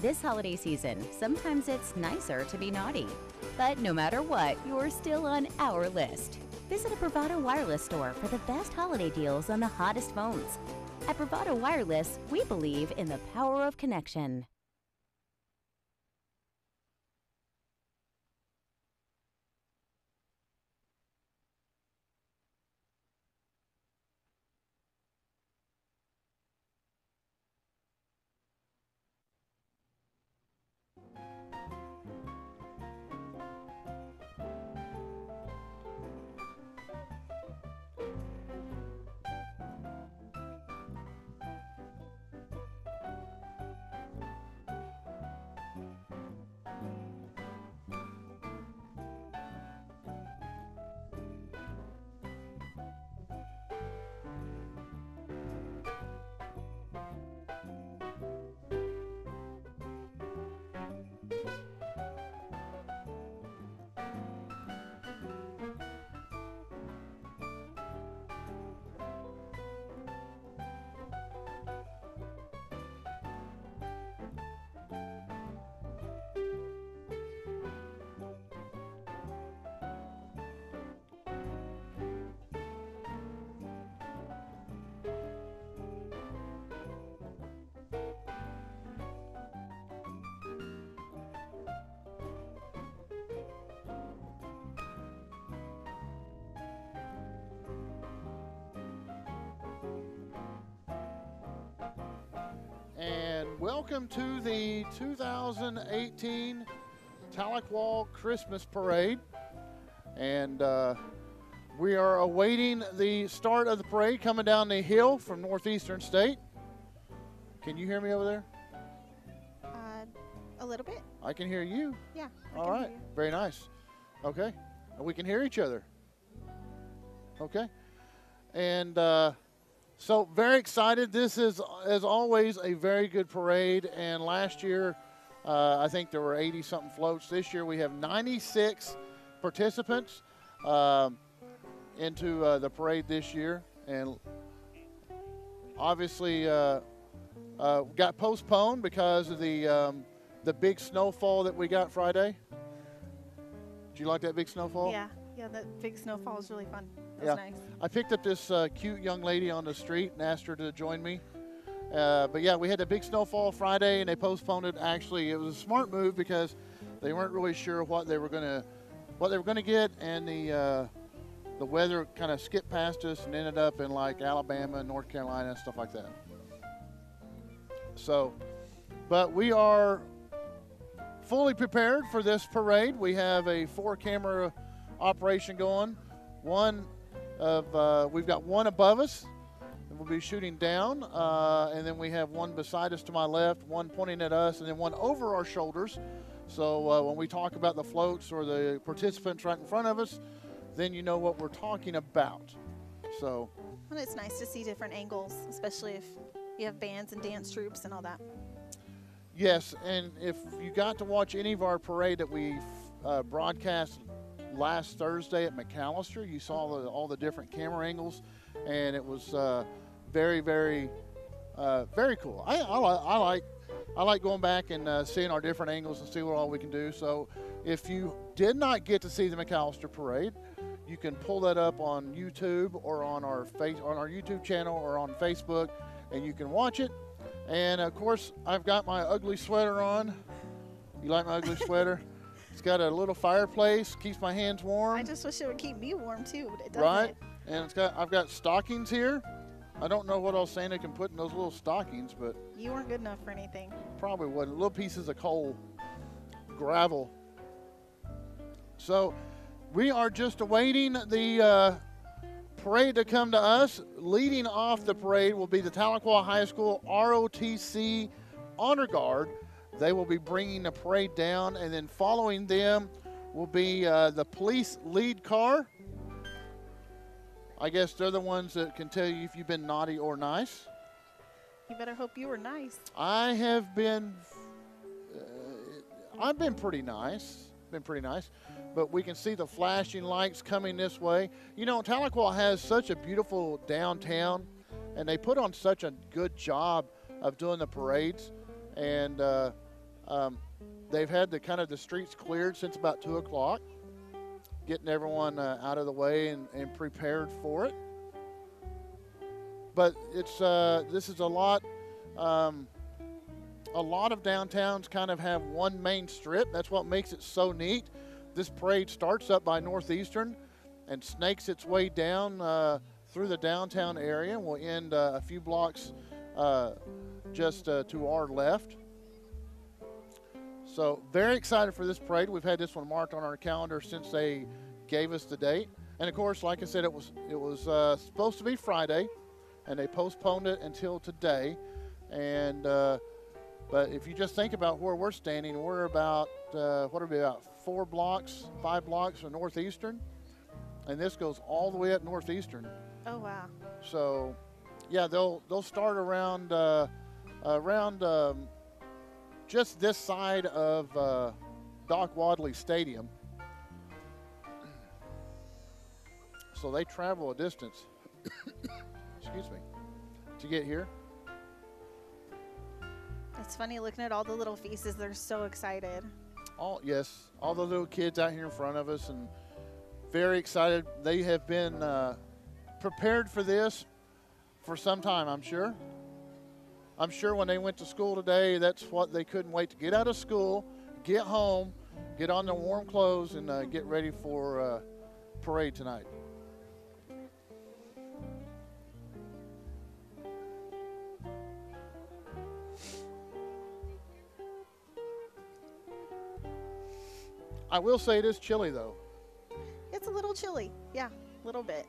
This holiday season, sometimes it's nicer to be naughty. But no matter what, you're still on our list. Visit a Bravado Wireless store for the best holiday deals on the hottest phones. At Bravado Wireless, we believe in the power of connection. And welcome to the 2018 Tahlequah Christmas Parade. And we are awaiting the start of the parade coming down the hill from Northeastern State. Can you hear me over there? A little bit. I can hear you. Yeah. All right. Very nice. Okay. And we can hear each other. Okay. And so very excited. This is, as always, a very good parade. And last year, I think there were 80-something floats. This year we have 96 participants into the parade this year. And obviously got postponed because of the big snowfall that we got Friday. Did you like that big snowfall? Yeah, that big snowfall was really fun. That was nice. I picked up this cute young lady on the street and asked her to join me. But yeah, we had a big snowfall Friday, and they postponed it. Actually, it was a smart move because they weren't really sure what they were gonna get, and the weather kind of skipped past us and ended up in like Alabama and North Carolina and stuff like that. So, but we are fully prepared for this parade. We have a 4-camera operation going. We've got one above us, and we'll be shooting down, and then we have one beside us to my left, one pointing at us, and then one over our shoulders. So when we talk about the floats or the participants right in front of us, then you know what we're talking about. So. And it's nice to see different angles, especially if you have bands and dance troops and all that. Yes, and if you got to watch any of our parade that we broadcast last Thursday at McAllister, you saw all the different camera angles, and it was very, very, very cool. I like going back and seeing our different angles and see what all we can do. So if you did not get to see the McAllister parade, you can pull that up on YouTube or on our YouTube channel or on Facebook, and you can watch it. And of course, I've got my ugly sweater on. You like my ugly sweater? It's got a little fireplace, keeps my hands warm. I just wish it would keep me warm too, but it doesn't. Right, and I've got stockings here. I don't know what else Santa can put in those little stockings, but you weren't good enough for anything. Probably wasn't. Little pieces of coal, gravel. So we are just awaiting the parade to come to us. Leading off the parade will be the Tahlequah High School ROTC Honor Guard. They will be bringing the parade down, and then following them will be the police lead car. I guess they're the ones that can tell you if you've been naughty or nice. You better hope you were nice. I have been, I've been pretty nice. But we can see the flashing lights coming this way. You know, Tahlequah has such a beautiful downtown, and they put on such a good job of doing the parades. And They've had the streets cleared since about 2 o'clock, getting everyone out of the way and prepared for it. But it's this is a lot. A lot of downtowns kind of have one main strip. That's what makes it so neat. This parade starts up by Northeastern and snakes its way down through the downtown area, and will end a few blocks just to our left. So very excited for this parade. We've had this one marked on our calendar since they gave us the date. And of course, like I said, it was supposed to be Friday, and they postponed it until today. And but if you just think about where we're standing, we're about what are we, about 5 blocks from Northeastern, and this goes all the way up Northeastern. Oh wow! So, yeah, they'll start around just this side of Doc Wadley Stadium. So they travel a distance. Excuse me, to get here. It's funny looking at all the little faces. They're so excited. All the little kids out here in front of us, and very excited. They have been prepared for this for some time, I'm sure. I'm sure when they went to school today, that's what they couldn't wait to get out of school, get home, get on their warm clothes, and get ready for parade tonight. I will say it is chilly, though. It's a little chilly. Yeah, a little bit.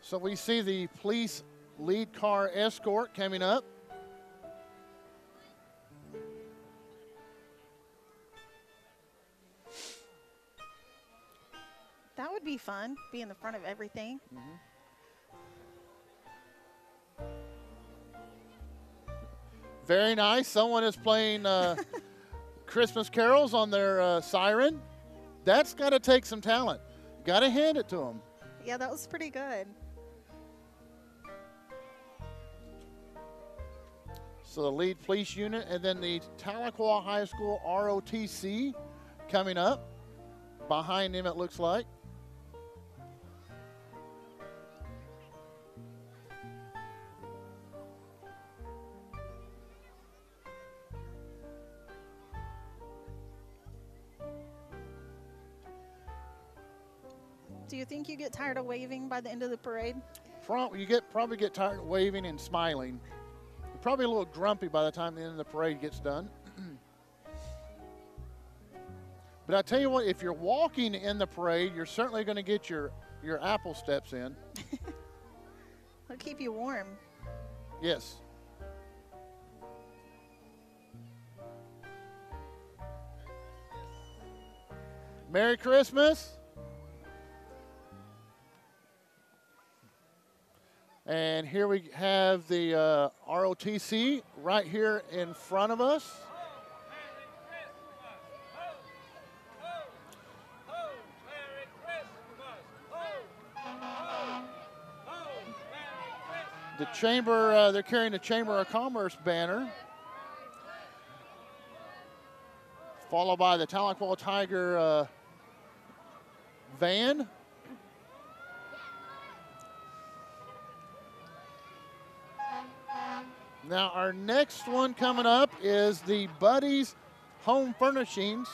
So we see the police lead car escort coming up. That would be fun, be in the front of everything. Very nice. Someone is playing Christmas carols on their siren. That's got to take some talent. Got to hand it to them. Yeah, that was pretty good. So the lead police unit, and then the Tahlequah High School ROTC coming up. Behind him, it looks like. Do you think you get tired of waving by the end of the parade? Probably get tired of waving and smiling. You're probably a little grumpy by the time the end of the parade gets done. But I tell you what, if you're walking in the parade, you're certainly going to get your apple steps in. It'll keep you warm. Yes. Merry Christmas. And here we have the ROTC right here in front of us. The chamber, they're carrying the Chamber of Commerce banner, followed by the Tahlequah Tiger van. Now our next one coming up is the Buddy's Home Furnishings.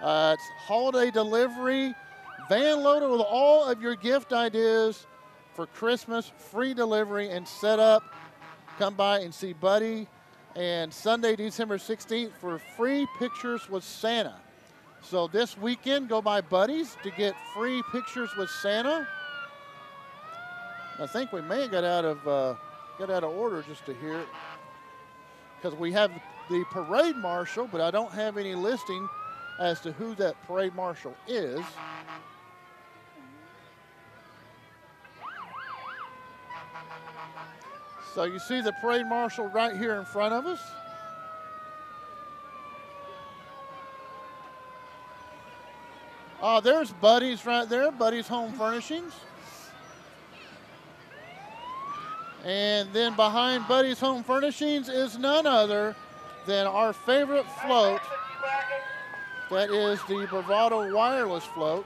It's holiday delivery, van loaded with all of your gift ideas for Christmas, free delivery and setup. Come by and see Buddy. And Sunday, December 16th for free pictures with Santa. So this weekend, go by Buddy's to get free pictures with Santa. I think we may have got out of order just to hear it, because we have the parade marshal, but I don't have any listing as to who that parade marshal is. So you see the parade marshal right here in front of us. There's Buddy's right there, Buddy's Home Furnishings. And then behind Buddy's Home Furnishings is none other than our favorite float. That is the Bravado Wireless float.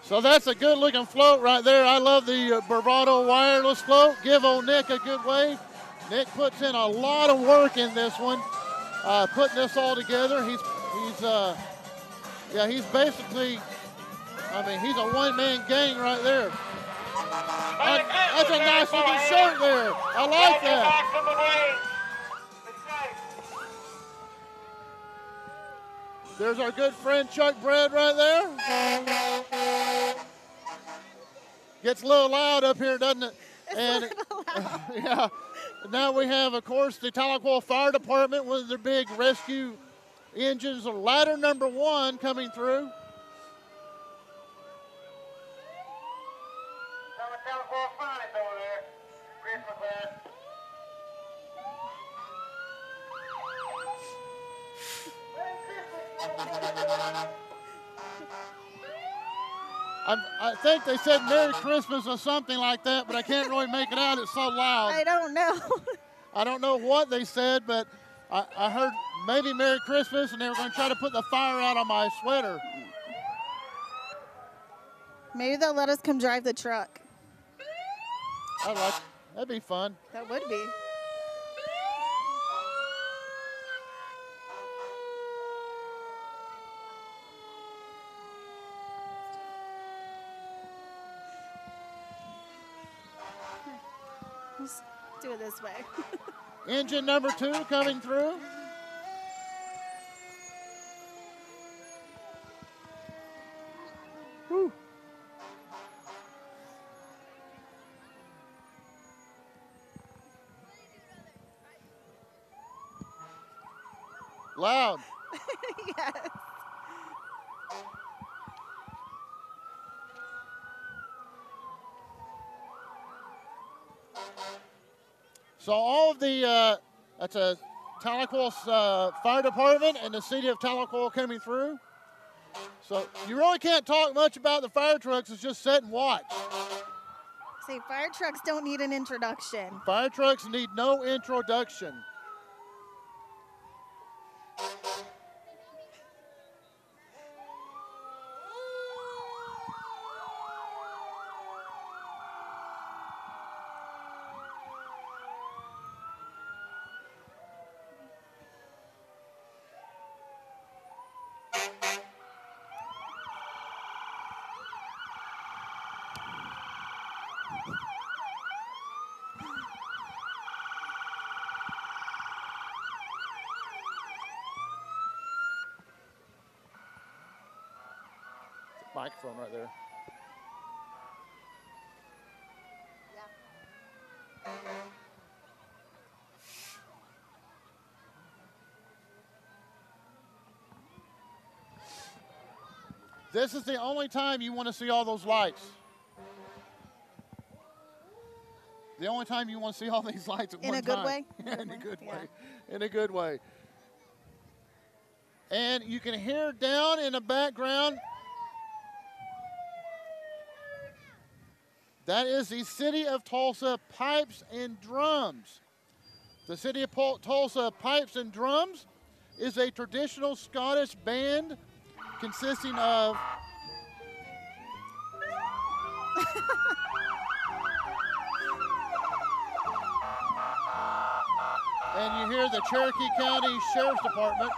So that's a good looking float right there. I love the Bravado Wireless float. Give old Nick a good wave. Nick puts in a lot of work in this one, putting this all together. He's basically, he's a one-man gang right there. That's a nice looking shirt there. I like that. There's our good friend Chuck Bread right there. Gets a little loud up here, doesn't it? And yeah. Now we have, of course, the Tahlequah Fire Department with their big rescue engines, ladder number 1 coming through. I think they said Merry Christmas or something like that, but I can't really make it out. It's so loud. I don't know. I don't know what they said, but I heard maybe Merry Christmas, and they were going to try to put the fire out on my sweater. Maybe they'll let us come drive the truck. That'd be fun. That would be. Let's do it this way. Engine number 2 coming through. Whew. Loud. Yes. So all of the, that's a Tahlequah Fire Department and the city of Tahlequah coming through. So you really can't talk much about the fire trucks. It's just sit and watch. See, fire trucks don't need an introduction. Fire trucks need no introduction. Microphone right there. Yeah. This is the only time you want to see all those lights. The only time you want to see all these lights at one time. In a good way? In a good way. In a good way. And you can hear down in the background, that is the City of Tulsa Pipes and Drums. The City of Tulsa Pipes and Drums is a traditional Scottish band consisting of and you hear the Cherokee County Sheriff's Department.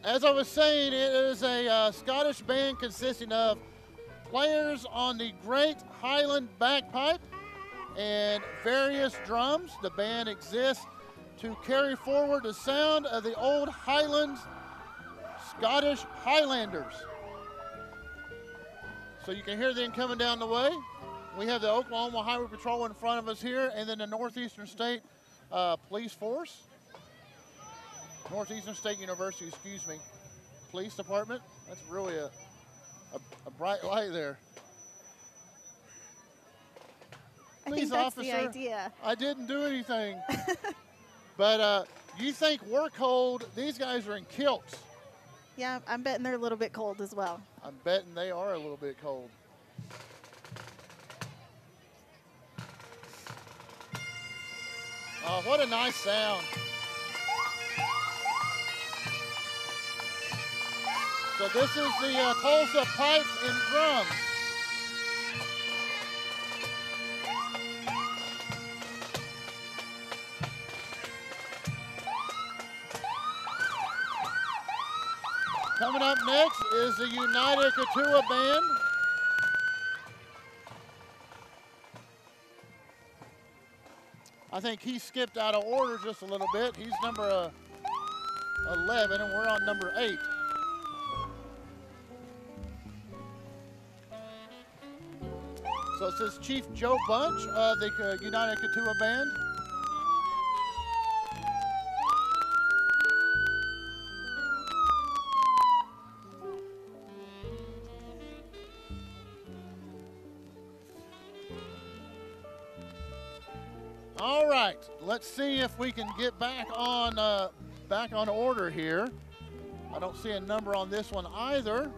As I was saying, it is a Scottish band consisting of players on the Great Highland Bagpipe and various drums. The band exists to carry forward the sound of the old Highlands Scottish Highlanders. So you can hear them coming down the way. We have the Oklahoma Highway Patrol in front of us here, and then the Northeastern State Police Force. Northeastern State University, excuse me. Police Department. That's really a bright light there. I Please, think that's officer, the idea. I didn't do anything. But you think we're cold, these guys are in kilts. Yeah, I'm betting they're a little bit cold as well. I'm betting they are a little bit cold. Oh, what a nice sound. So this is the Tulsa Pipes and Drums. Coming up next is the United Katua Band. I think he skipped out of order just a little bit. He's number 11 and we're on number 8. So it says Chief Joe Bunch of the United Katua Band. All right, let's see if we can get back on order here. I don't see a number on this one either.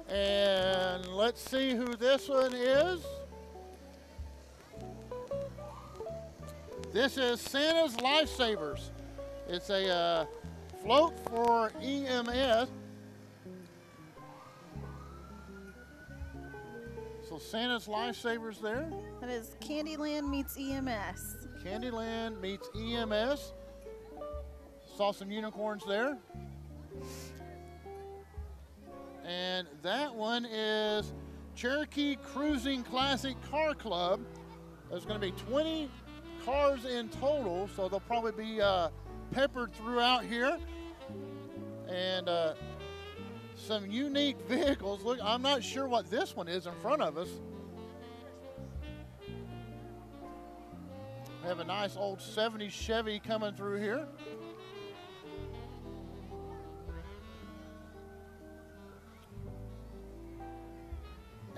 And let's see who this one is. This is Santa's Lifesavers. It's a float for EMS. So Santa's Lifesavers there. That is Candyland meets EMS. Candyland meets EMS. Saw some unicorns there. And that one is Cherokee Cruising Classic Car Club. There's going to be 20 cars in total, so they'll probably be peppered throughout here. And some unique vehicles. Look, I'm not sure what this one is in front of us. We have a nice old 70s Chevy coming through here.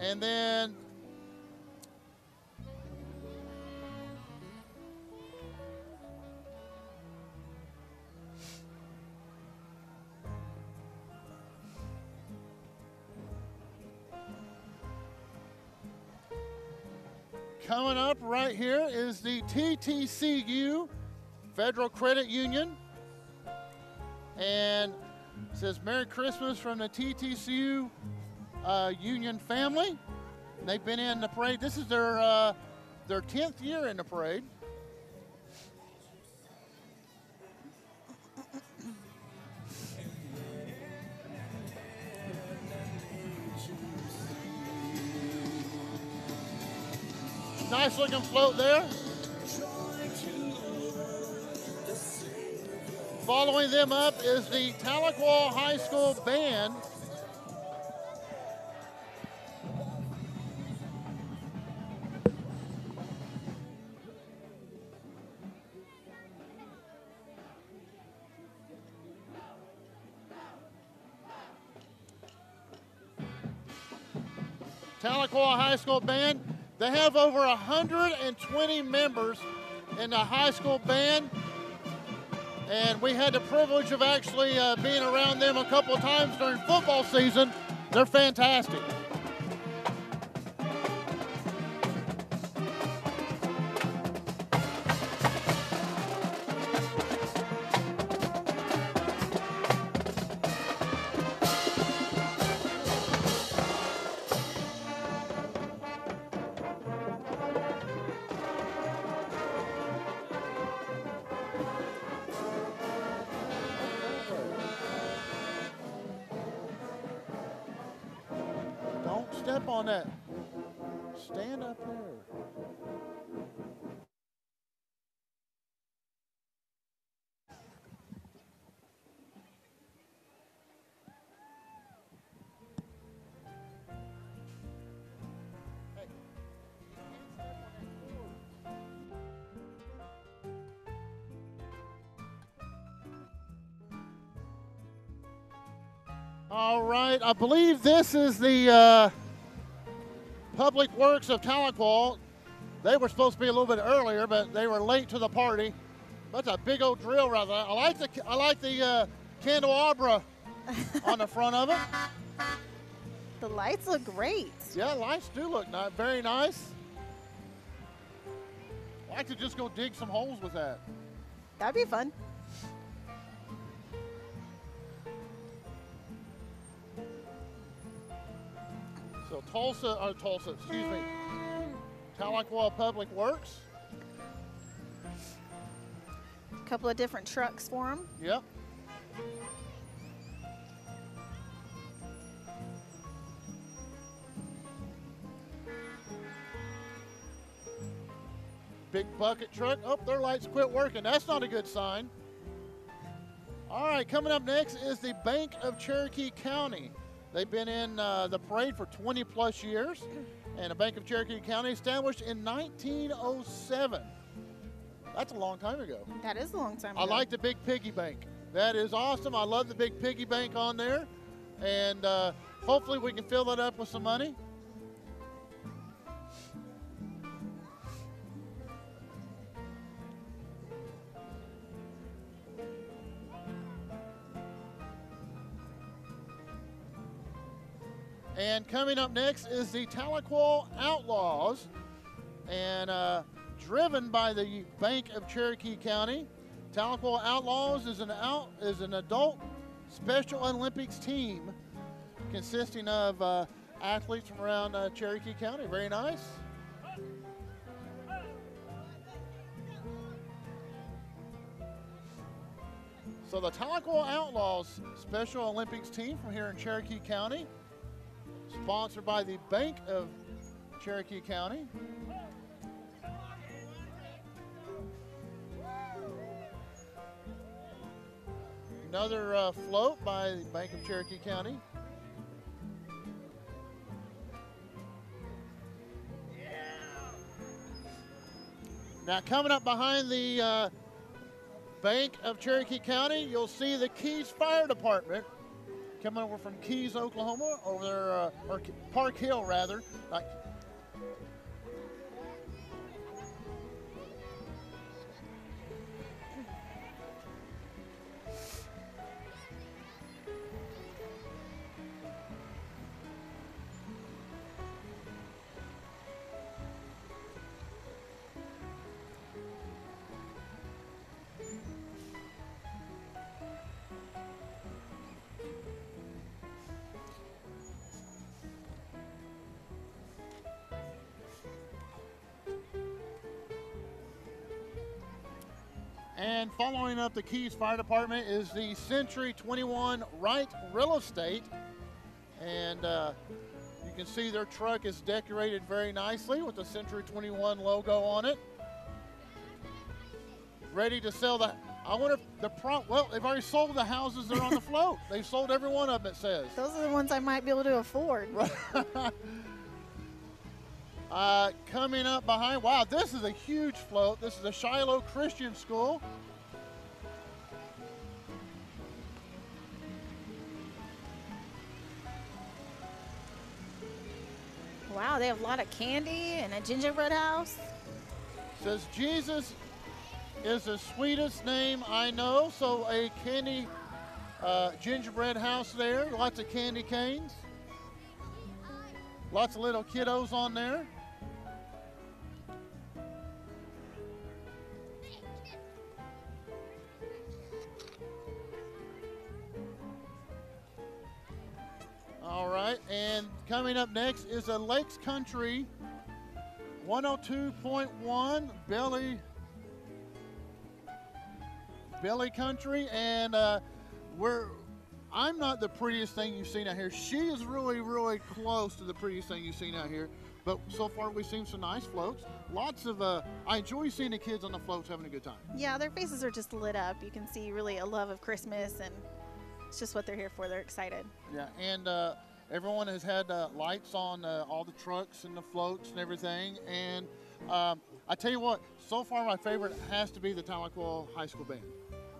And then coming up right here is the TTCU Federal Credit Union. And it says Merry Christmas from the TTCU Union family. They've been in the parade. This is their 10th year in the parade. Nice looking float there. Following them up is the Tahlequah High School Band. Tahlequah High School Band. They have over 120 members in the high school band. And we had the privilege of actually being around them a couple of times during football season. They're fantastic. Step on that. Stand up there. All right, I believe this is the Public Works of Tahlequah. They were supposed to be a little bit earlier, but they were late to the party. That's a big old drill right there. I like the candelabra on the front of it. The lights look great. Yeah, lights do look very nice. I'd like to just go dig some holes with that. That'd be fun. So excuse me, Tahlequah Public Works. A couple of different trucks for them. Yep. Big bucket truck. Oh, their lights quit working. That's not a good sign. All right, coming up next is the Bank of Cherokee County. They've been in the parade for 20 plus years, and the Bank of Cherokee County established in 1907. That's a long time ago. That is a long time ago. I like the big piggy bank. That is awesome. I love the big piggy bank on there, and hopefully we can fill that up with some money. And coming up next is the Tahlequah Outlaws, and driven by the Bank of Cherokee County. Tahlequah Outlaws is an adult Special Olympics team consisting of athletes from around Cherokee County. Very nice. So the Tahlequah Outlaws Special Olympics team from here in Cherokee County, sponsored by the Bank of Cherokee County. Another float by the Bank of Cherokee County. Now coming up behind the Bank of Cherokee County, you'll see the Keys Fire Department coming over from Keys, Oklahoma, over there, or Park Hill rather. And following up the Keys Fire Department is the Century 21 Wright Real Estate. And you can see their truck is decorated very nicely with the Century 21 logo on it. Ready to sell the, I wonder if well, they've already sold the houses that are on the float. They've sold every one of them, it says. Those are the ones I might be able to afford. Coming up behind, wow, this is a huge float. This is the Shiloh Christian School. Wow, they have a lot of candy and a gingerbread house. Says Jesus is the sweetest name I know. So a candy gingerbread house there, lots of candy canes. Lots of little kiddos on there. All right, and coming up next is a Lakes Country 102.1 Billy Country, and I'm not the prettiest thing you've seen out here. She is really, really close to the prettiest thing you've seen out here. But so far, we've seen some nice floats. Lots of, I enjoy seeing the kids on the floats having a good time. Yeah, their faces are just lit up. You can see really a love of Christmas, and it's just what they're here for. They're excited. Yeah, and everyone has had lights on all the trucks and the floats and everything. And I tell you what, so far my favorite has to be the Tahlequah High School Band.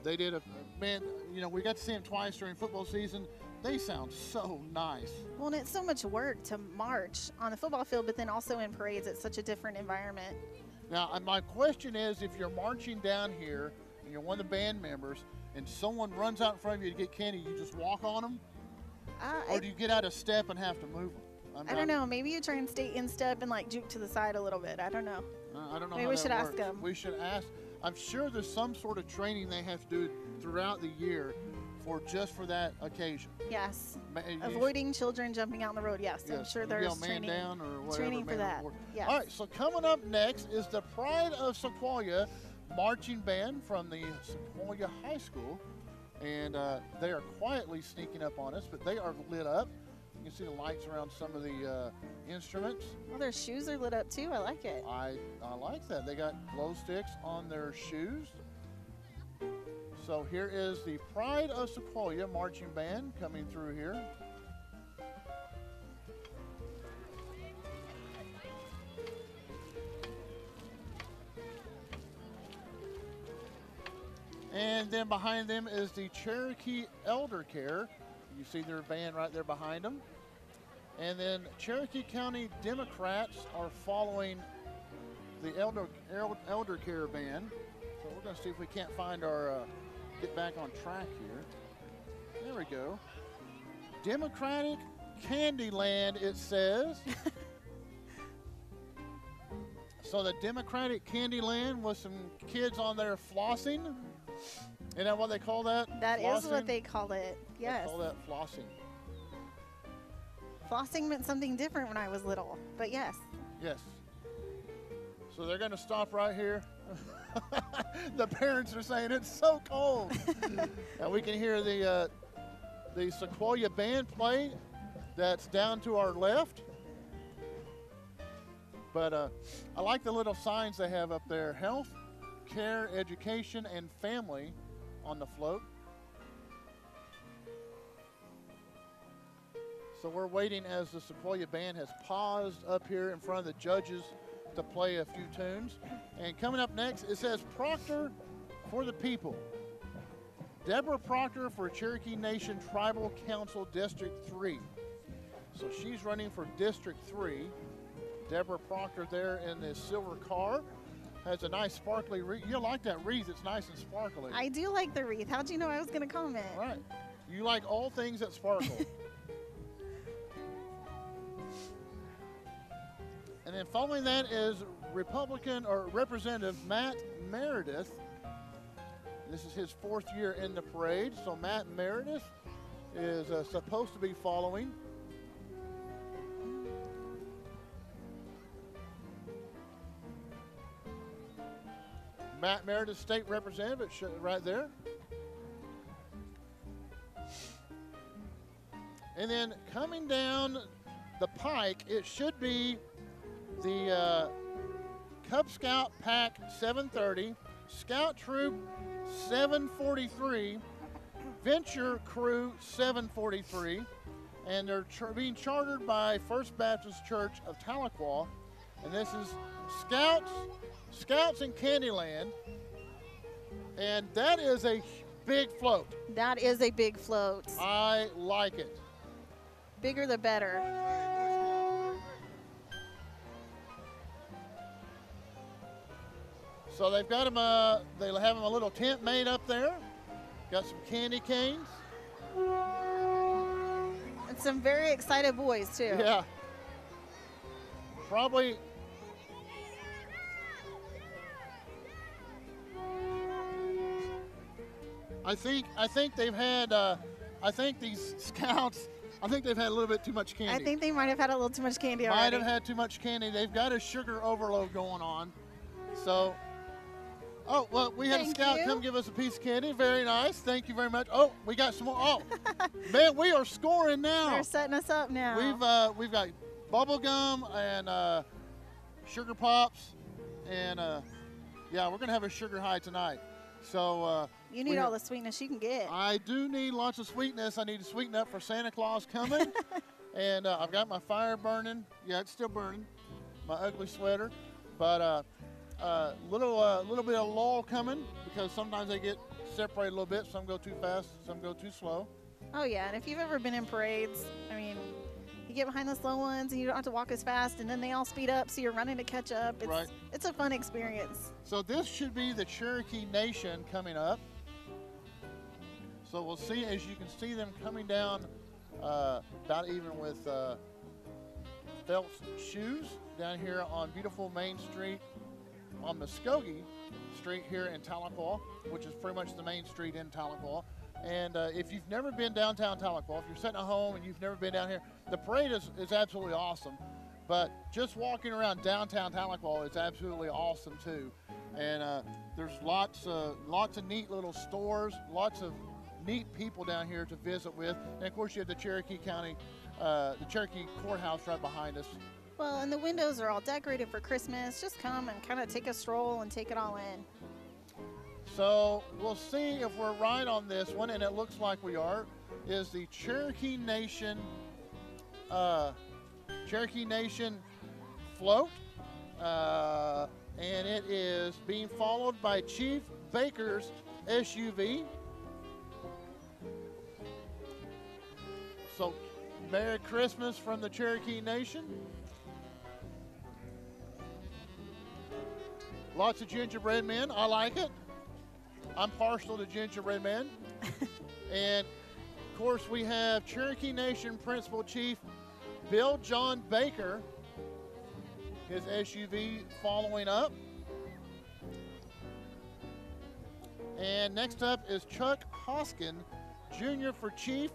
They did a, man, you know, we got to see them twice during football season. They sound so nice. Well, and it's so much work to march on the football field, but then also in parades. It's such a different environment. Now, my question is, if you're marching down here and you're one of the band members and someone runs out in front of you to get candy, you just walk on them? Or do you get out of step and have to move them? I don't know. Maybe you try and stay in step and like juke to the side a little bit. I don't know. I don't know. Maybe how we that should ask works. them. We should ask. I'm sure there's some sort of training they have to do throughout the year just for that occasion. Yes. Avoiding children jumping out on the road. Yes. I'm sure there's training. Down or whatever, training for that. Yes. All right. So coming up next is the Pride of Sequoia marching band from the Sequoia High School, and they are quietly sneaking up on us, but they are lit up. You can see the lights around some of the instruments. Well, their shoes are lit up too. I like it. I like that. They got glow sticks on their shoes. So here is the Pride of Sequoia marching band coming through here. And then behind them is the Cherokee Elder Care. You see their band right there behind them. And then Cherokee County Democrats are following the Elder Care band. So we're going to see if we can't find our, get back on track here. There we go. Democratic Candyland, it says. So the Democratic Candyland with some kids on there flossing. Isn't that what they call that? That flossing? Is what they call it. Yes. They call that flossing. Flossing meant something different when I was little, but yes. Yes. So they're going to stop right here. The parents are saying it's so cold. And we can hear the Sequoia band play that's down to our left. But I like the little signs they have up there. Health, care, education, and family on the float. So we're waiting as the Sequoia band has paused up here in front of the judges to play a few tunes. And coming up next, it says Proctor for the People. Deborah Proctor for Cherokee Nation Tribal Council District 3. So she's running for District 3. Deborah Proctor there in this silver car. Has a nice sparkly wreath. You like that wreath, it's nice and sparkly. I do like the wreath. How'd you know I was going to comment? Right. You like all things that sparkle. And then following that is Republican or Representative Matt Meredith. This is his 4th year in the parade. So Matt Meredith is supposed to be following. Matt Meredith, state representative, right there. And then coming down the pike, it should be the Cub Scout Pack 730, Scout Troop 743, Venture Crew 743, and they're being chartered by First Baptist Church of Tahlequah. And this is Scouts in Candyland, and that is a big float. That is a big float. I like it. Bigger the better. So they've got them, they have them a little tent made up there. Got some candy canes. And some very excited boys too. Yeah. Probably. I think they've had, I think these scouts, I think they've had a little bit too much candy. I think they might have had a little too much candy already. Might have had too much candy. They've got a sugar overload going on. So Oh, well, we had a scout come give us a piece of candy. Very nice. Thank you very much. Oh, we got some more. Oh, man, we are scoring now. They're setting us up now. We've got bubble gum and sugar pops, and yeah, we're gonna have a sugar high tonight. So you need all the sweetness you can get. I do need lots of sweetness. I need to sweeten up for Santa Claus coming, and I've got my fire burning. Yeah, it's still burning. My ugly sweater, but little bit of lull coming because sometimes they get separated a little bit. Some go too fast, some go too slow. Oh yeah, and if you've ever been in parades, I mean, you get behind the slow ones and you don't have to walk as fast, and then they all speed up, so you're running to catch up. It's a fun experience. So this should be the Cherokee Nation coming up. So we'll see, as you can see them coming down about even with Phelps shoes down here on beautiful Main Street on Muskogee Street here in Tahlequah, which is pretty much the main street in Tahlequah. And if you've never been downtown Tahlequah, if you're sitting at home and you've never been down here, the parade is absolutely awesome. But just walking around downtown Tahlequah is absolutely awesome too. And there's lots of neat little stores, lots of neat people down here to visit with. And of course you have the Cherokee County, the Cherokee Courthouse right behind us. Well, and the windows are all decorated for Christmas. Just come and kind of take a stroll and take it all in. So we'll see if we're right on this one, and it looks like we are, is the Cherokee Nation float, and it is being followed by Chief Baker's SUV. So Merry Christmas from the Cherokee Nation. Lots of gingerbread men. I like it. I'm partial to gingerbread men. And of course we have Cherokee Nation Principal Chief Bill John Baker, his SUV following up. And next up is Chuck Hoskin Jr. for Chief,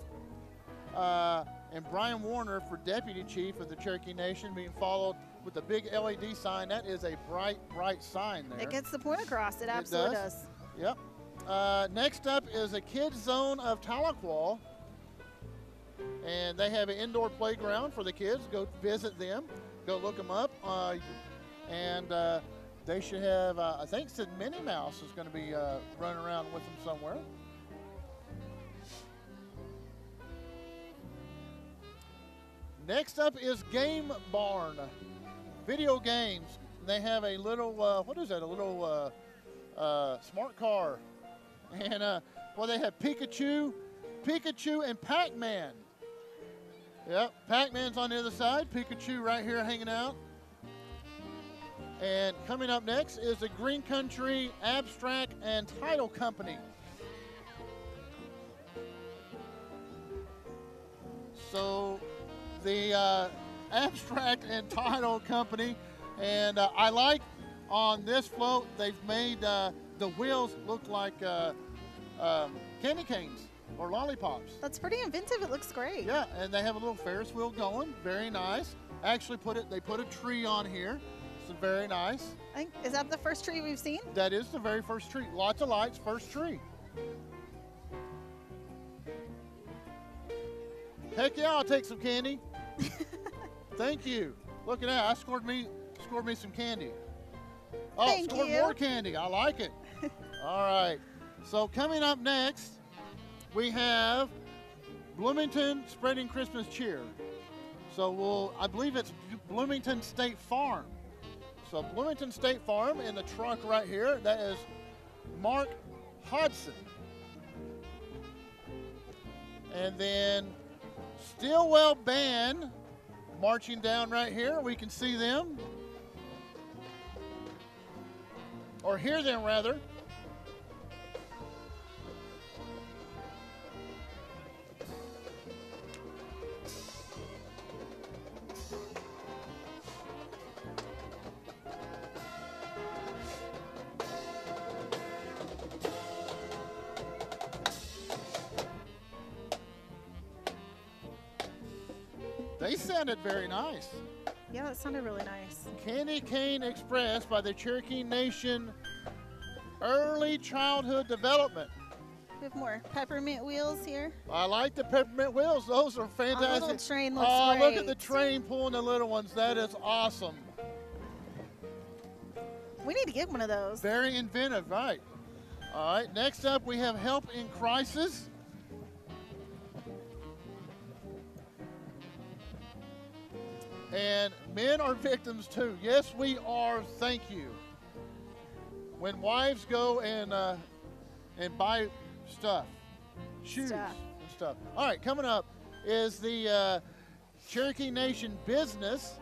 and Brian Warner for Deputy Chief of the Cherokee Nation, being followed with a big LED sign. That is a bright, bright sign there. It gets the point across. It absolutely does. Yep. Next up is a Kids Zone of Tahlequah, and they have an indoor playground for the kids. Go visit them. Go look them up. And they should have, I think Sid Minnie Mouse is going to be running around with them somewhere. Next up is Game Barn. Video games. They have a little, what is that? A little smart car. And, well, they have Pikachu, and Pac-Man. Yep, Pac-Man's on the other side. Pikachu right here hanging out. And coming up next is the Green Country Abstract and Title Company. So the Abstract and Title Company, and I like on this float, they've made the wheels look like candy canes or lollipops. That's pretty inventive. It looks great. Yeah, and they have a little Ferris wheel going. Very nice. Actually, they put a tree on here. So very nice. Is that the first tree we've seen? That is the very first tree. Lots of lights, first tree. Heck yeah, I'll take some candy. Thank you. Look at that. I scored me some candy. Oh, scored more candy. I like it. All right. So coming up next, we have Bloomington Spreading Christmas Cheer. So I believe it's Bloomington State Farm. So Bloomington State Farm in the truck right here, that is Mark Hodson. And then Stillwell Band marching down right here. We can see them, or hear them rather. They sounded very nice. Yeah, that sounded really nice. Candy Cane Express by the Cherokee Nation early childhood development. We have more peppermint wheels here. I like the peppermint wheels. Those are fantastic. A little train looks great. great. Look at the train pulling the little ones. That is awesome. We need to get one of those. Very inventive, right. All right, next up we have Help in Crisis. And men are victims too. Yes, we are. Thank you. When wives go and buy stuff, shoes and stuff. All right, coming up is the Cherokee Nation Business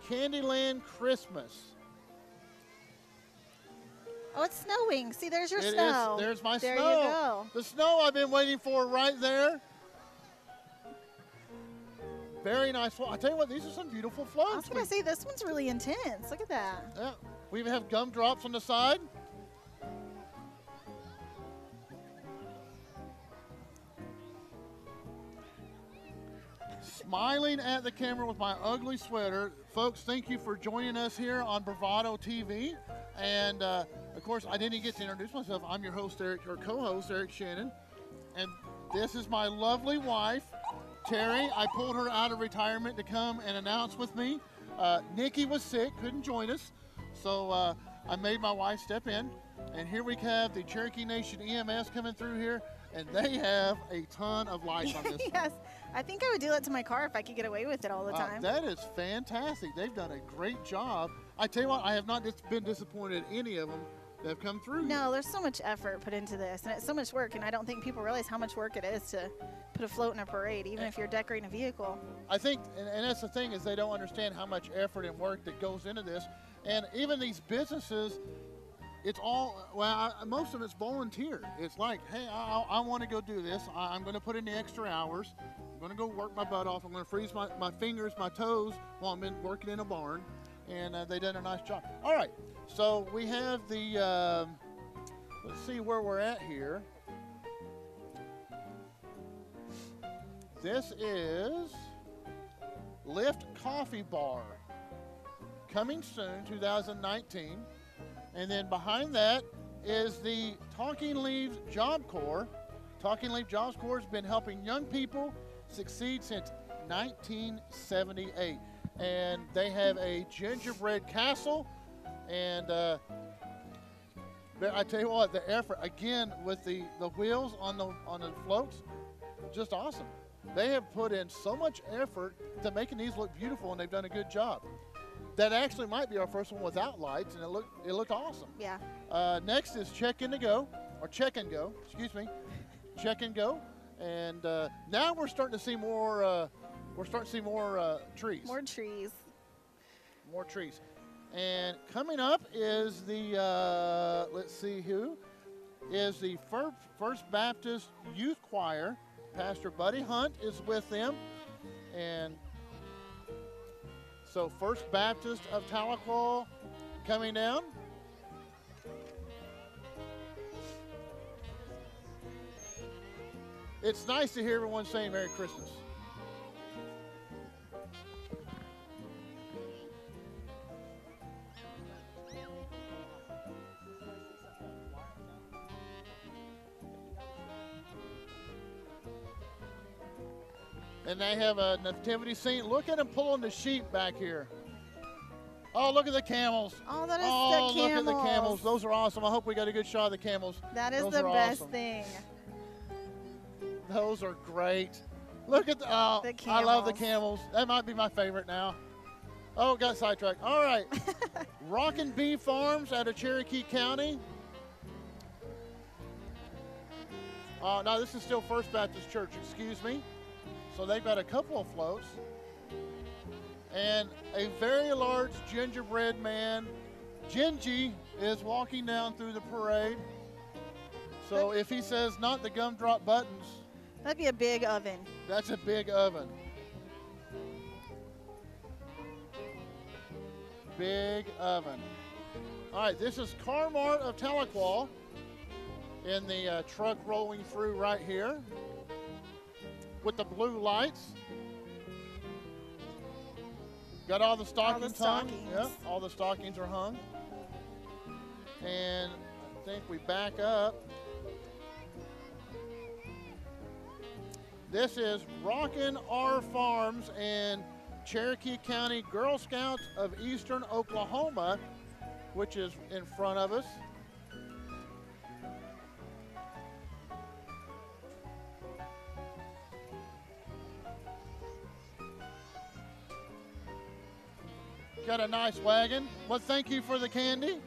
Candyland Christmas. Oh, it's snowing. See, there's your It snow. is. There's my there snow. There you go. The snow I've been waiting for right there. Very nice. I tell you what, these are some beautiful floats. I was going to say, this one's really intense. Look at that. Yeah. We even have gumdrops on the side. Smiling at the camera with my ugly sweater. Folks, thank you for joining us here on Bravado TV. And, of course, I didn't get to introduce myself. I'm your host, Eric, or co-host, Eric Shannon. And this is my lovely wife, Terry. I pulled her out of retirement to come and announce with me. Nikki was sick, couldn't join us. So I made my wife step in. And here we have the Cherokee Nation EMS coming through here. And they have a ton of lights on this. Yes. I think I would do that to my car if I could get away with it all the time. That is fantastic. They've done a great job. I tell you what, I have not been disappointed in any of them that have come through. No, there's so much effort put into this, and it's so much work, and I don't think people realize how much work it is to put a float in a parade, even if you're decorating a vehicle. I think, and that's the thing, is they don't understand how much effort and work that goes into this. And even these businesses, it's all, well, most of it's volunteer. It's like, hey, I want to go do this. I'm going to put in the extra hours. I'm going to go work my butt off. I'm going to freeze my fingers, my toes while I'm working in a barn. And they did a nice job. All right, so we have the, let's see where we're at here. This is Lift Coffee Bar. Coming soon, 2019. And then behind that is the Talking Leaves Job Corps. Talking Leaf Jobs Corps has been helping young people succeed since 1978. And they have a gingerbread castle. And I tell you what, the effort, again, with the wheels on the floats, just awesome. They have put in so much effort to making these look beautiful, and they've done a good job. That actually might be our first one without lights, and it looked awesome. Yeah. Next is Check and Go, excuse me, Check and Go, and now we're starting to see more. Trees. More trees. More trees. And coming up is the let's see who is the First Baptist Youth Choir. Pastor Buddy Hunt is with them, and so First Baptist of Tahlequah coming down. It's nice to hear everyone saying Merry Christmas. And they have a nativity scene. Look at them pulling the sheep back here. Oh, look at the camels. Oh, that is the camels. Look at the camels. Those are awesome. I hope we got a good shot of the camels. That is the best thing. Those are great. Look at the camels. I love the camels. That might be my favorite now. Oh, got sidetracked. All right. Rockin' Bee Farms out of Cherokee County. No, this is still First Baptist Church, excuse me. So they've got a couple of floats. And a very large gingerbread man, Gingy, is walking down through the parade. So if he says not the gumdrop buttons. That'd be a big oven. That's a big oven. Big oven. All right, this is Car-Mart of Tahlequah in the truck rolling through right here with the blue lights. Got all the stockings hung. Yep, all the stockings are hung. And I think we back up. This is Rockin' R Farms and Cherokee County Girl Scouts of Eastern Oklahoma, which is in front of us. Got a nice wagon. Well, thank you for the candy.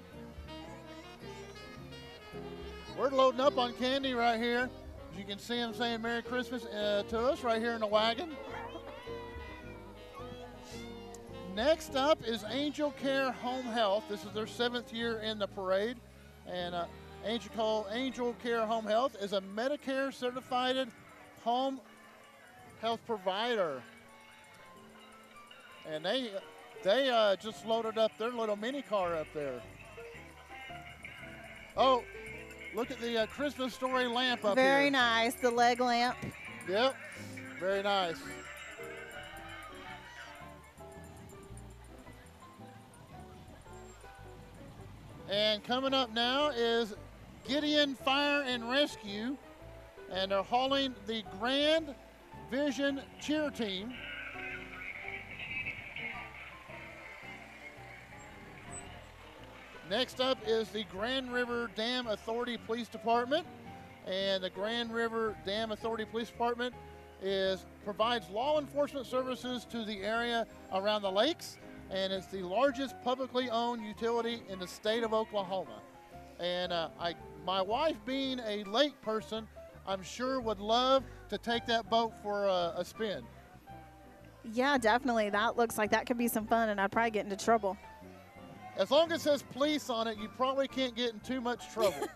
We're loading up on candy right here. As you can see them saying Merry Christmas to us right here in the wagon. Next up is Angel Care Home Health. This is their 7th year in the parade. And Angel Care Home Health is a Medicare certified home health provider. And they just loaded up their little mini car up there. Oh, look at the Christmas story lamp up here. Very nice, the leg lamp. Yep, very nice. And coming up now is Gideon Fire and Rescue, and they're hauling the Grand Vision Cheer Team. Next up is the Grand River Dam Authority Police Department, and the Grand River Dam Authority Police Department provides law enforcement services to the area around the lakes, and it's the largest publicly owned utility in the state of Oklahoma. And my wife, being a lake person, I'm sure would love to take that boat for a spin. Yeah, definitely. That looks like that could be some fun, and I'd probably get into trouble. As long as it says police on it, you probably can't get in too much trouble.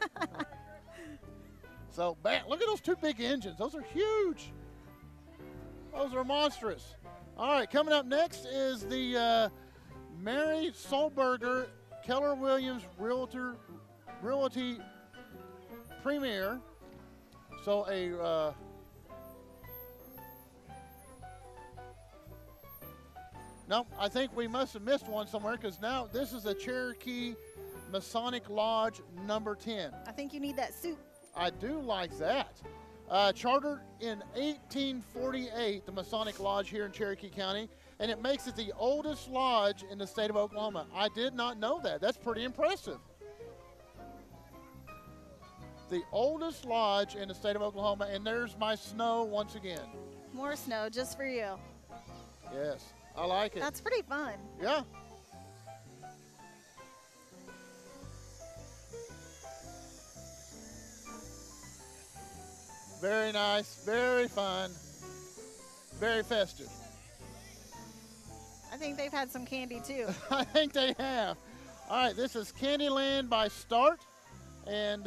So, look at those two big engines. Those are huge. Those are monstrous. All right, coming up next is the Mary Solberger Keller Williams Realty Premier. So no, I think we must have missed one somewhere, because now this is the Cherokee Masonic Lodge number 10. I think you need that suit. I do like that. Chartered in 1848, the Masonic Lodge here in Cherokee County, and it makes it the oldest lodge in the state of Oklahoma. I did not know that. That's pretty impressive. The oldest lodge in the state of Oklahoma, and there's my snow once again. More snow just for you. Yes, I like it. That's pretty fun. Yeah. Very nice, very fun, very festive. I think they've had some candy too. I think they have. All right, this is Candyland by Start, and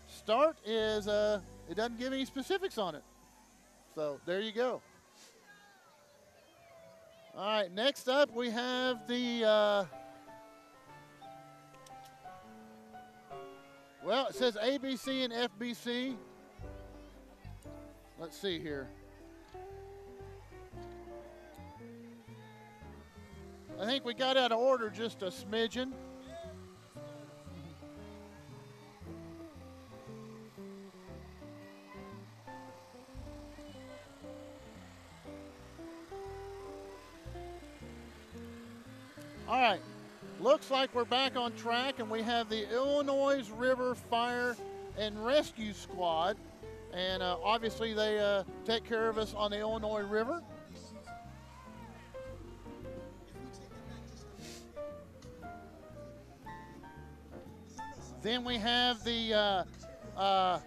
Start is, it doesn't give any specifics on it. So there you go. All right, next up we have the, well, it says ABC and FBC. Let's see here. I think we got out of order just a smidgen. All right, looks like we're back on track, and we have the Illinois River Fire and Rescue Squad. And obviously they take care of us on the Illinois River. Then we have the, not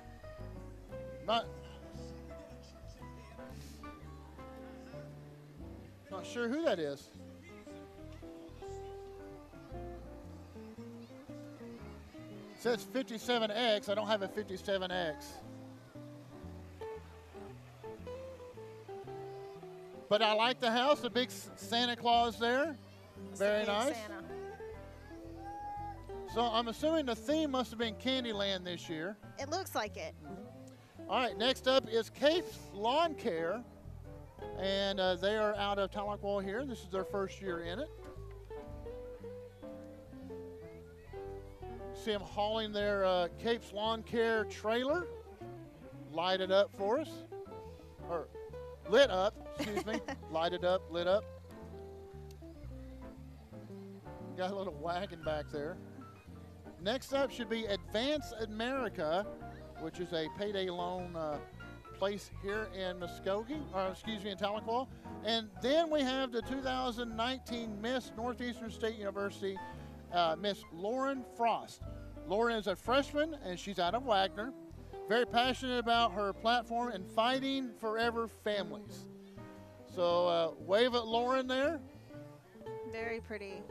sure who that is. It says 57X. I don't have a 57X. But I like the house, the big Santa Claus there. Very nice. Santa. So I'm assuming the theme must have been Candyland this year. It looks like it. All right, next up is Cape's Lawn Care. And they are out of Tahlequah here. This is their first year in it. see them hauling their Cape's Lawn Care trailer, lighted up for us, or lit up, excuse me, lighted up, lit up. Got a little wagon back there. Next up should be Advance America, which is a payday loan place here in Muskogee, or excuse me, in Tahlequah. And then we have the 2019 Miss Northeastern State University, Miss Lauren Frost. Lauren is a freshman, and she's out of Wagner. Very passionate about her platform and fighting forever families. So wave at Lauren there. Very pretty.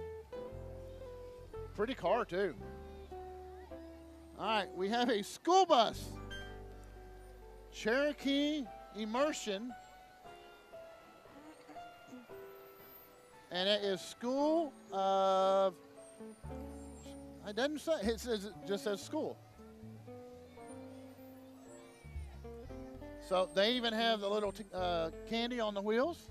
Pretty car, too. All right, we have a school bus. Cherokee Immersion. And it is school of, it doesn't say, it just says school. So they even have the little candy on the wheels.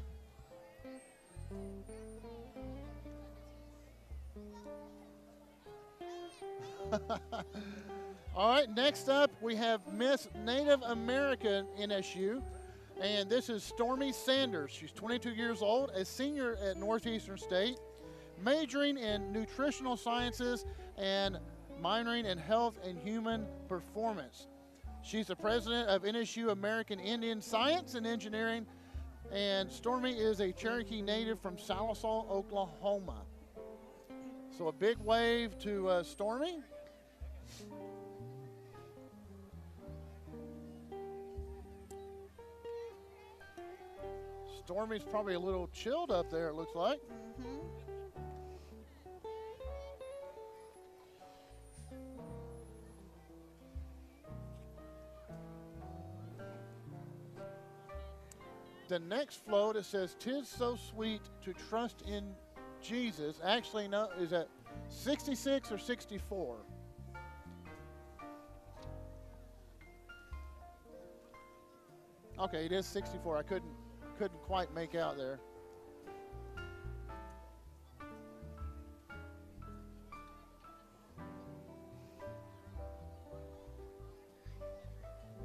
All right, next up we have Miss Native American NSU, and this is Stormy Sanders. She's 22 years old, a senior at Northeastern State, majoring in nutritional sciences and minoring in health and human performance. She's the president of NSU American Indian Science and Engineering, and Stormy is a Cherokee native from Sallisaw, Oklahoma. So a big wave to Stormy. Stormy's probably a little chilled up there, it looks like. Mm-hmm. The next float, it says, "'Tis so sweet to trust in Jesus." Actually, no, is that 66 or 64? Okay, it is 64. I couldn't quite make out there.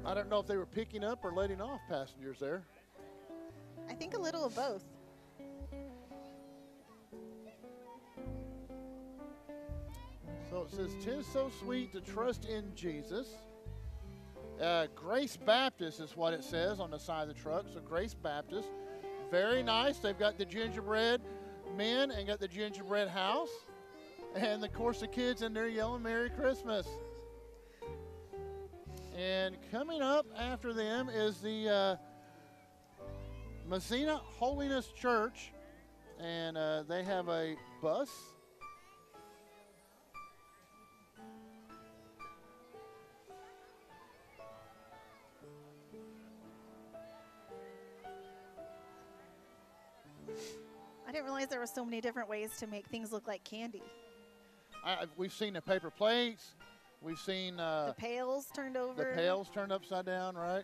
I don't know if they were picking up or letting off passengers there. I think a little of both. So it says, "'Tis so sweet to trust in Jesus." Grace Baptist is what it says on the side of the truck. So Grace Baptist, very nice. They've got the gingerbread men and got the gingerbread house, and of course the kids in there yelling "Merry Christmas." And coming up after them is the Messina Holiness Church, and they have a bus. I didn't realize there were so many different ways to make things look like candy. We've seen the paper plates. We've seen the pails turned over. The pails turned upside down, right?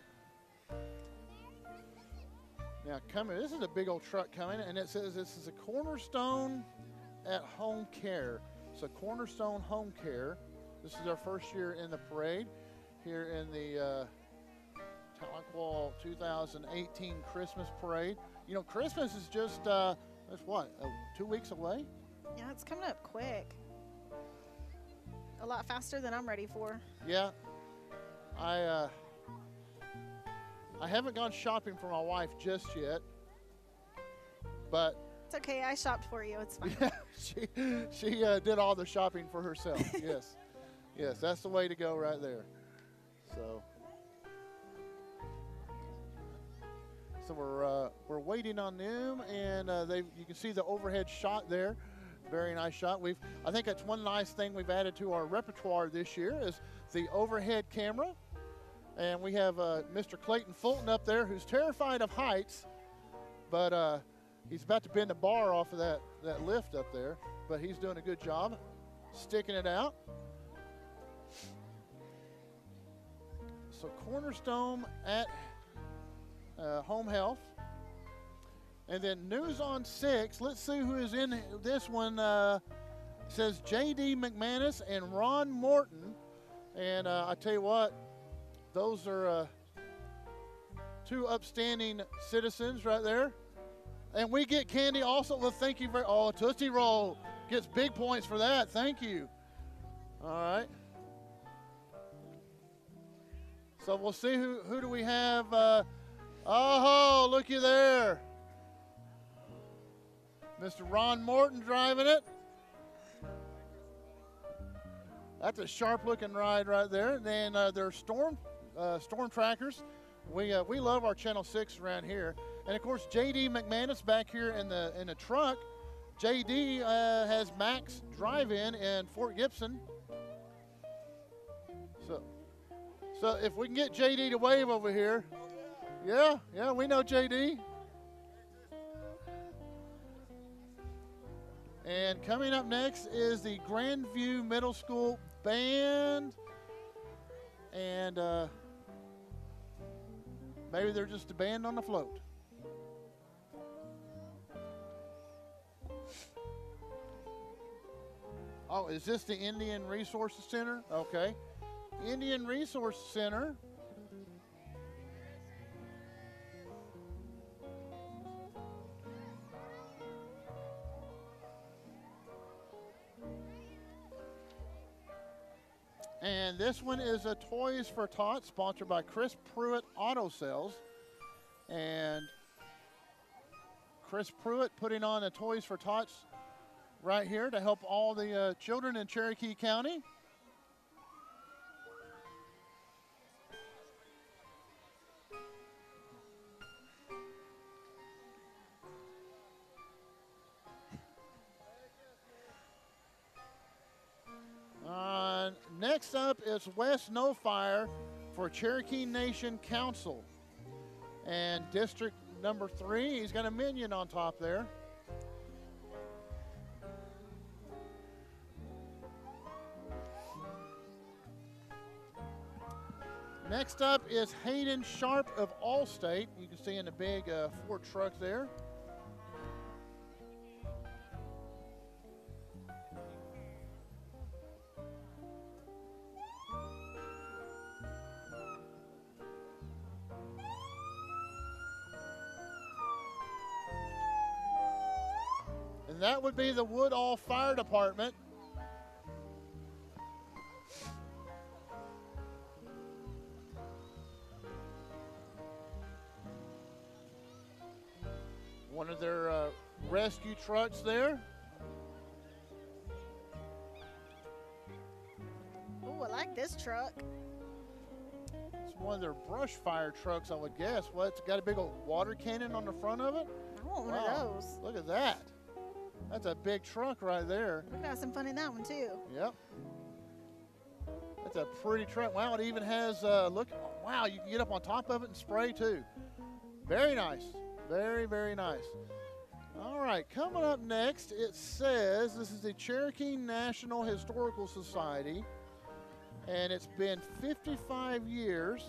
Now coming, this is a big old truck coming, and it says this is a Cornerstone at Home Care. So Cornerstone Home Care. This is our first year in the parade here in the Tahlequah 2018 Christmas Parade. You know, Christmas is just, that's what, 2 weeks away? Yeah, it's coming up quick. A lot faster than I'm ready for. Yeah. I haven't gone shopping for my wife just yet, but it's okay. I shopped for you. It's fine. Yeah, she did all the shopping for herself. Yes, yes, that's the way to go right there. So we're waiting on them, and you can see the overhead shot there. Very nice shot. I think that's one nice thing we've added to our repertoire this year is the overhead camera. And we have Mr. Clayton Fulton up there who's terrified of heights, but he's about to bend the bar off of that lift up there, but he's doing a good job sticking it out. So Cornerstone at Home Health. And then News on 6. Let's see who is in this one. It says J.D. McManus and Ron Morton. And I tell you what, those are two upstanding citizens right there. And we get candy also. Well, thank you very much. Oh, Tootsie Roll gets big points for that. Thank you. All right. So we'll see who do we have. Oh, looky there. Mr. Ron Morton driving it. That's a sharp-looking ride right there. And then they're storm trackers. We love our Channel 6 around here. And of course, J.D. McManus back here in the truck. J.D. has Max Drive-In in Fort Gibson. So if we can get J.D. to wave over here. Yeah, we know J.D. And coming up next is the Grandview Middle School Band. And maybe they're just a band on the float. Oh, is this the Indian Resources Center? Okay. Indian Resource Center. And this one is a Toys for Tots, sponsored by Chris Pruitt Auto Sales. And Chris Pruitt putting on a Toys for Tots right here to help all the children in Cherokee County. Next up is Wes No Fire for Cherokee Nation Council. And District number 3, he's got a minion on top there. Next up is Hayden Sharp of Allstate. You can see in the big Ford truck there. And that would be the Woodall Fire Department. One of their rescue trucks there. Ooh, I like this truck. It's one of their brush fire trucks, I would guess. Well, it's got a big old water cannon on the front of it. I want one of those. Look at that. That's a big truck right there. We've got some fun in that one too. Yep. That's a pretty truck. Wow, it even has, look, wow, you can get up on top of it and spray too. Very nice. Very, very nice. All right, coming up next, it says this is the Cherokee National Historical Society, and it's been 55 years.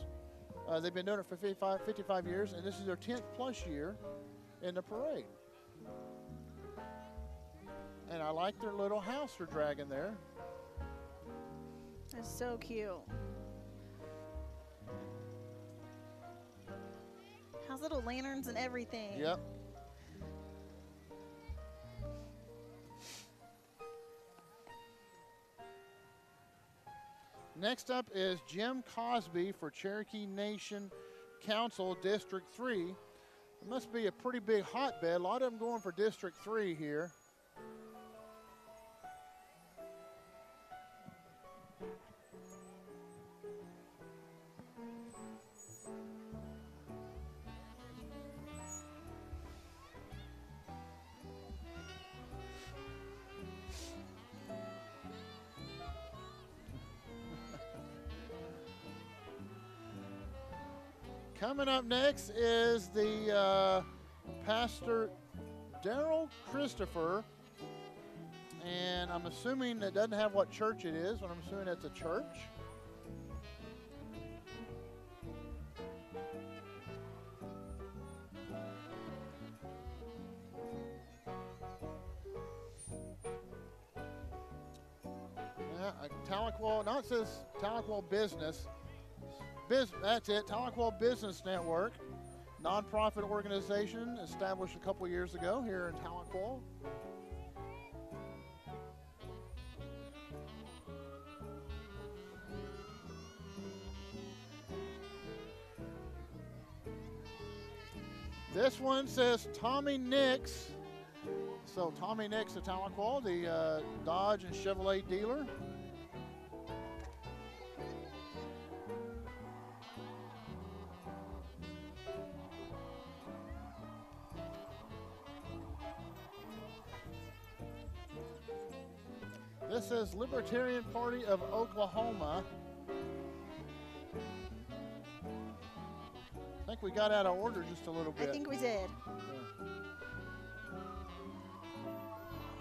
They've been doing it for 55 years, and this is their 10th plus year in the parade. And I like their little house they're dragging there. That's so cute. Has little lanterns and everything. Yep. Next up is Jim Cosby for Cherokee Nation Council District 3. It must be a pretty big hotbed. A lot of them going for District 3 here. Coming up next is the Pastor Daryl Christopher, and I'm assuming it doesn't have what church it is, but I'm assuming it's a church. Tahlequah, no, it says Tahlequah Business. That's it, Tahlequah Business Network, nonprofit organization established a couple years ago here in Tahlequah. This one says Tommy Nix. So Tommy Nix of Tahlequah, the Dodge and Chevrolet dealer. This says Libertarian Party of Oklahoma. I think we got out of order just a little bit. I think we did. Yeah.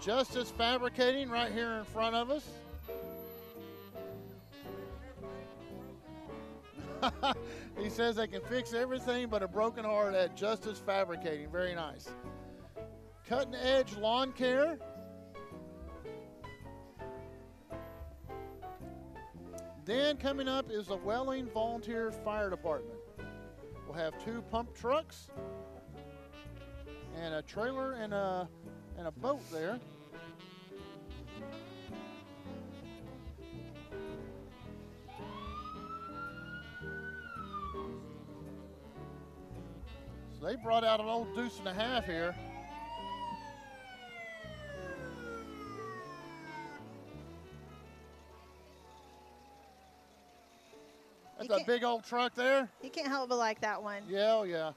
Justice Fabricating right here in front of us. He says they can fix everything but a broken heart at Justice Fabricating. Very nice. Cutting Edge Lawn Care. Then coming up is the Welling Volunteer Fire Department. We'll have 2 pump trucks and a trailer and a boat there. So they brought out an old deuce and a half here. That's a big old truck there. You can't help but like that one. Yeah, oh yeah.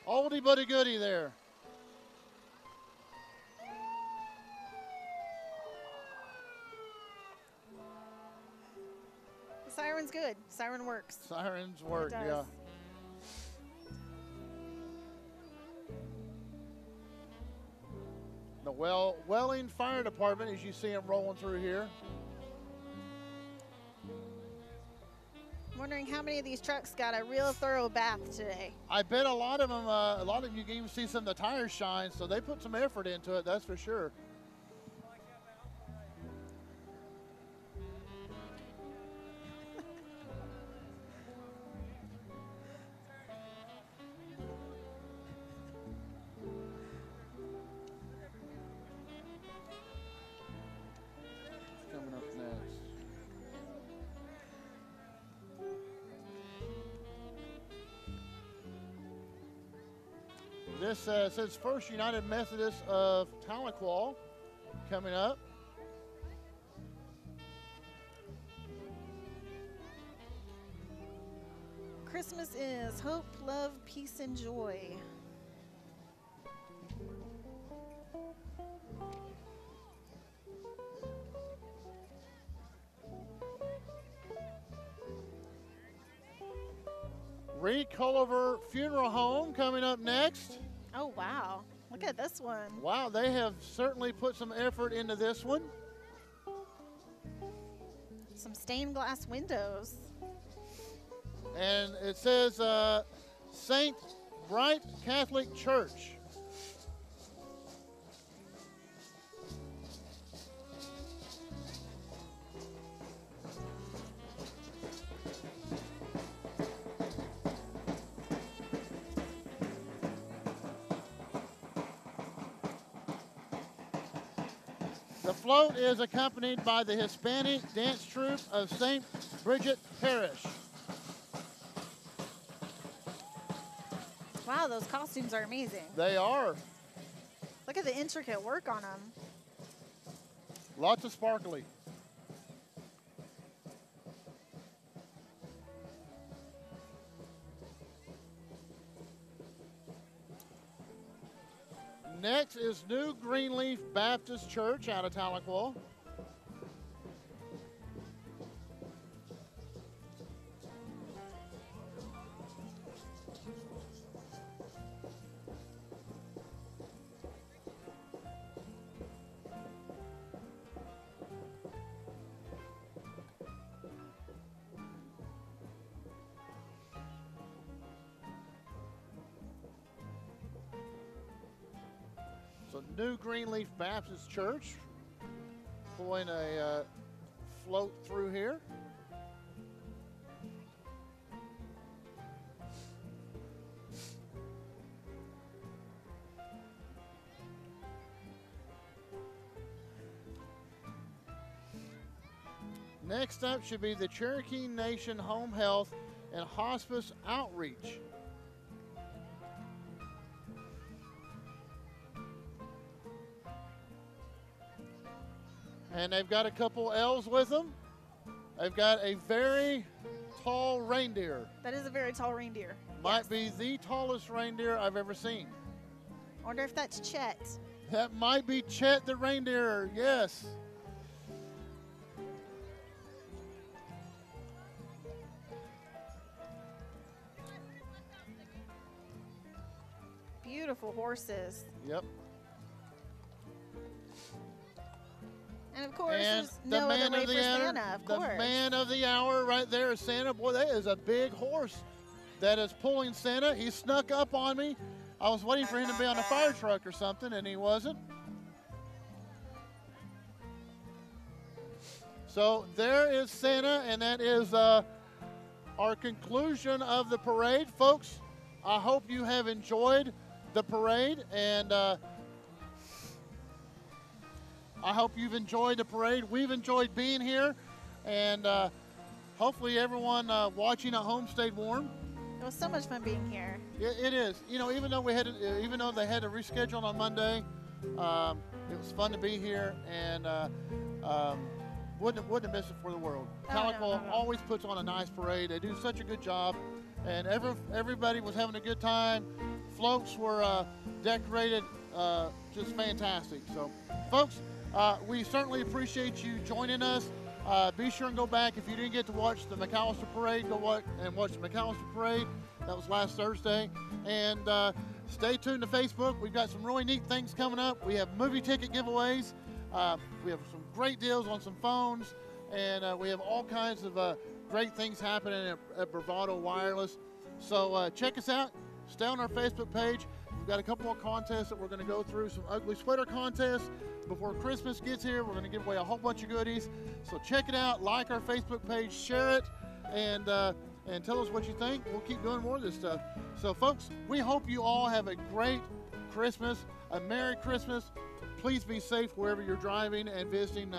Oldie but a goodie there. The siren's good. Siren works. Sirens work, It does. yeah. The Welling Fire Department, as you see them rolling through here. I'm wondering how many of these trucks got a real thorough bath today. I bet a lot of them, you can even see some of the tires shine, so they put some effort into it, that's for sure. Coming up next. This says First United Methodist of Tahlequah coming up. Christmas is hope, love, peace, and joy. Reed Culliver Funeral Home coming up next. Oh, wow. Look at this one. Wow, they have certainly put some effort into this one. Some stained glass windows. And it says St. Bright Catholic Church. The float is accompanied by the Hispanic dance troupe of St. Bridget Parish. Wow, those costumes are amazing. They are. Look at the intricate work on them. Lots of sparkly. Next is New Greenleaf Baptist Church out of Tahlequah. So New Greenleaf Baptist Church pulling a float through here. Next up should be the Cherokee Nation Home Health and Hospice Outreach. And they've got a couple elves with them. They've got a very tall reindeer. That is a very tall reindeer. Might be the tallest reindeer I've ever seen. I wonder if that's Chet. That might be Chet the reindeer, yes. Beautiful horses. Yep. And of course, And there's no other way for Santa, of course. The man of the hour right there is Santa. Boy, that is a big horse that is pulling Santa. He snuck up on me. I was waiting for him to be on a fire truck or something, and he wasn't. So there is Santa, and that is our conclusion of the parade. Folks, I hope you have enjoyed the parade, and I hope you've enjoyed the parade. We've enjoyed being here, and hopefully everyone watching at home stayed warm. It was so much fun being here. It is. You know, even though they had to reschedule on Monday, it was fun to be here, and wouldn't have missed it for the world. Tahlequah always puts on a nice parade. They do such a good job, and everybody was having a good time. Floats were decorated just fantastic. So, folks, we certainly appreciate you joining us. Be sure and go back. If you didn't get to watch the McAllister Parade, go watch the McAllister Parade. That was last Thursday. And stay tuned to Facebook. We've got some really neat things coming up. We have movie ticket giveaways. We have some great deals on some phones. And we have all kinds of great things happening at Bravado Wireless. So check us out. Stay on our Facebook page. We've got a couple more contests that we're going to go through. Some ugly sweater contests. Before Christmas gets here, we're going to give away a whole bunch of goodies. So check it out. Like our Facebook page. Share it. And tell us what you think. We'll keep doing more of this stuff. So, folks, we hope you all have a great Christmas. A Merry Christmas. Please be safe wherever you're driving and visiting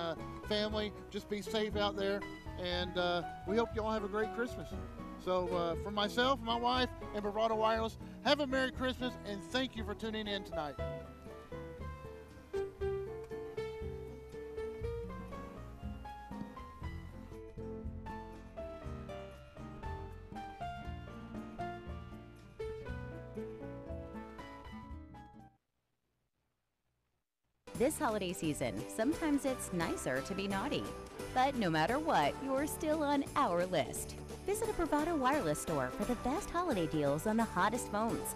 family. Just be safe out there. And we hope you all have a great Christmas. So for myself, my wife, and Bravado Wireless, have a Merry Christmas, and thank you for tuning in tonight. This holiday season, sometimes it's nicer to be naughty. But no matter what, you're still on our list. Visit a Bravado Wireless store for the best holiday deals on the hottest phones.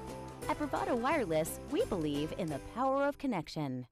At Bravado Wireless, we believe in the power of connection.